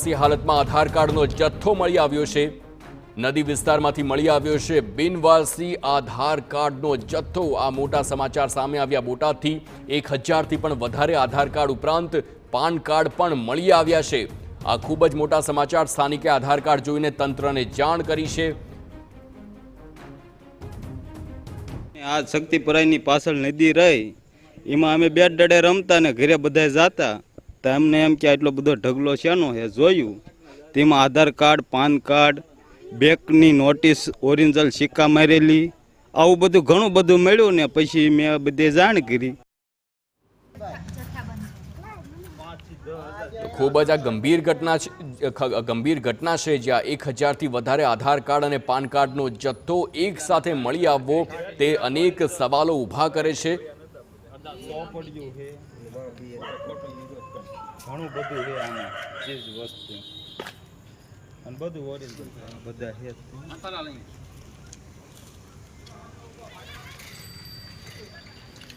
બિનવારસી હાલતમાં આધાર કાર્ડનો જથ્થો મળી આવ્યો છે। નદી વિસ્તારમાંથી મળી આવ્યો છે બિનવારસી આધાર કાર્ડનો જથ્થો। આ મોટા સમાચાર સામે આવ્યા બોટાદથી। 1000થી પણ વધારે આધાર કાર્ડ ઉપરાંત પાન કાર્ડ પણ મળી આવ્યા છે। આ ખૂબ જ મોટા સમાચાર। સ્થાનિકે આધાર કાર્ડ જોઈને તંત્રને જાણ કરી છે। આ શક્તિપરાયની પાછળ નદી રહી એમાં અમે બેટ ડડે રમતા ને ઘરે બધા જતા તો અમને એમ કે આટલો બધો ઢગલો શેનો હે જોયું તેમાં આધાર કાર્ડ પાન કાર્ડ બેંકની નોટિસ ઓરિજિનલ સિક્કા મારેલી આવું બધું ઘણું બધું મળ્યું ને પછી મેં બધે જાણ કરી। ખૂબ જ આ ગંભીર ઘટના છે જ્યાં 1000થી વધારે આધાર કાર્ડ અને પાન કાર્ડનો જથ્થો એક સાથે મળી આવવો તે અનેક સવાલો ઊભા કરે છે। ઘણું બધું છે આમાં ચીજ વસ્તુ અને બધું ઓરિજિનલ બધા છે।